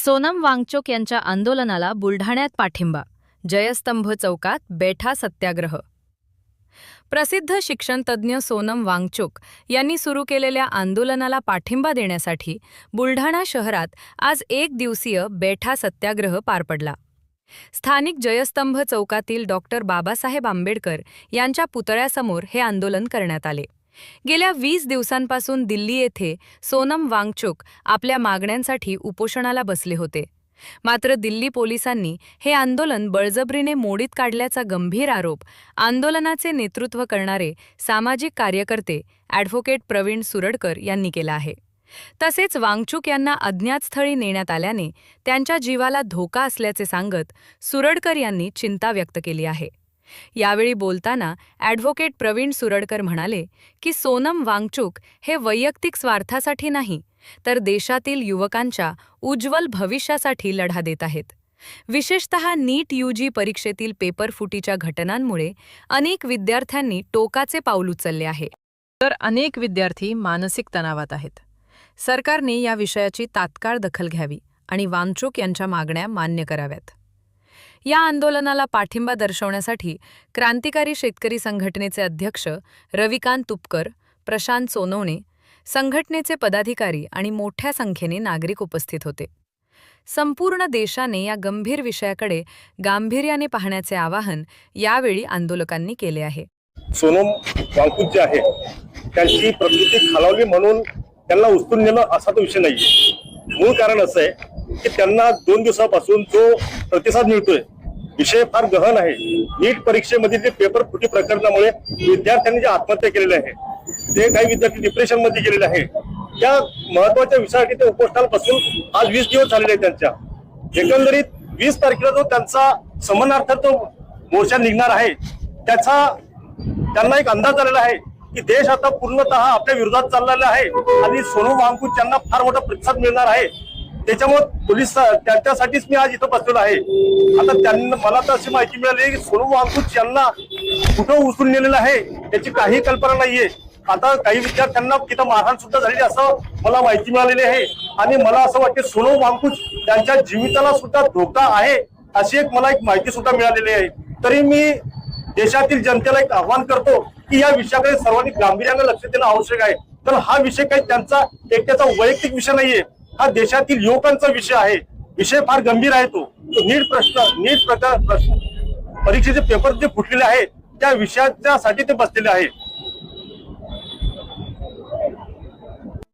सोनम वांगचुक यांच्या आंदोलनाला बुलढाण्यात पाठिंबा, जयस्तंभ चौकात बेठा सत्याग्रह। प्रसिद्ध शिक्षणतज्ज्ञ सोनम वांगचुक यांनी सुरू केलेल्या आंदोलनाला पाठिंबा देण्यासाठी बुलढाणा शहरात आज एक दिवसीय बेठा सत्याग्रह पार पडला। स्थानिक जयस्तंभ चौकातील डॉक्टर बाबासाहेब आंबेडकर यांच्या पुतळ्यासमोर हे आंदोलन करण्यात आले। गेल्या 20 दिवसांपासून दिल्ली येथे सोनम वांगचुक आपल्या मागण्यांसाठी उपोषणाला बसले होते। मात्र दिल्ली पोलिसांनी हे आंदोलन बळजबरीने मोडीत काढल्याचा गंभीर आरोप आंदोलनाचे नेतृत्व करणारे सामाजिक कार्यकर्ते ॲडव्होकेट प्रवीण सुरडकर यांनी केला आहे। तसेच वांगचुक यांना अज्ञात स्थळी नेण्यात आल्याने त्यांच्या जीवाला धोका असल्याचे सांगत सुरडकर यांनी चिंता व्यक्त केली आहे। यावेळी बोलताना ॲडव्होकेट प्रवीण सुरडकर म्हणाले की सोनम वांगचुक हे वैयक्तिक स्वार्थासाठी नाही, तर देशातील युवकांच्या उज्ज्वल भविष्यासाठी लढा देत आहेत। विशेषतः नीट UG परीक्षेतील पेपर फुटीच्या घटनांमुळे अनेक विद्यार्थ्यांनी टोकाचे पाऊल उचलले आहे, तर अनेक विद्यार्थी मानसिक तणावात आहेत। सरकारने या विषयाची तात्काळ दखल घ्यावी आणि वांगचुक यांच्या मागण्या मान्य कराव्यात। या आंदोलनाला पाठिंबा दर्शवण्यासाठी क्रांतिकारी शेतकरी संघटनेचे अध्यक्ष रविकांत तुपकर, प्रशांत सोनवणे, संघटनेचे पदाधिकारी आणि मोठ्या संख्येने नागरिक उपस्थित होते। संपूर्ण देशाने या गंभीर विषयाकडे गांभीर्याने पाहण्याचे आवाहन यावेळी आंदोलकांनी केले आहे। सोनम वांगचुक जे आहे त्यांची प्रकृती खालावली म्हणून त्यांना उचलून नेणं असा तो विषय नाही। मूळ कारण असं आहे की त्यांना 2 दिवसापासून जो प्रतिसाद मिळतोय विषय फार गहन आहे। नीट परीक्षेमध्ये जे पेपर फुटी प्रकरणामुळे विद्यार्थ्यांनी जे आत्महत्या केलेले आहे, ते काही विद्यार्थी डिप्रेशन मध्ये गेलेले आहे। या महत्वाच्या विषयासाठी ते उपोषणाला बसून आज 20 दिवस झालेले आहेत। त्यांच्या एकंदरीत 20 तारखेला जो त्यांचा समन्वयार्थ तो मोर्चा निघणार आहे, त्याचा त्यांना एक अंदाज आलेला आहे की देश आता पूर्णतः आपल्या विरोधात चाललेला आहे आणि सोनम वांगचुक यांना फार मोठा प्रतिसाद मिळणार आहे। त्याच्यामुळे पोलीस त्यांच्यासाठीच मी आज इथं बसलेलो आहे। आता त्यांना मला तर अशी माहिती मिळाली की सोनम वांगचुक यांना कुठं उचलून नेलेलं आहे याची काही कल्पना नाहीये। आता काही विद्यार्थ्यांना तिथं मारहाण सुद्धा झालेली असं मला माहिती मिळालेली आहे आणि मला असं वाटते सोनम वांगचुक त्यांच्या जीविताला सुद्धा धोका आहे अशी मला एक माहिती सुद्धा मिळालेली आहे। तरी मी देशातील जनतेला एक आव्हान करतो की या विषयाकडे सर्वांनी गांभीर्याने लक्ष देणं आवश्यक आहे। तर हा विषय काही त्यांचा एकट्याचा वैयक्तिक विषय नाहीये, हा देशातील युवकांचा विषय आहे। विषय फार गंभीर आहे। तो नीट प्रश्न परीक्षेचे पेपर जे फुटलेले आहेत त्या विषयासाठी ते बसलेले आहे।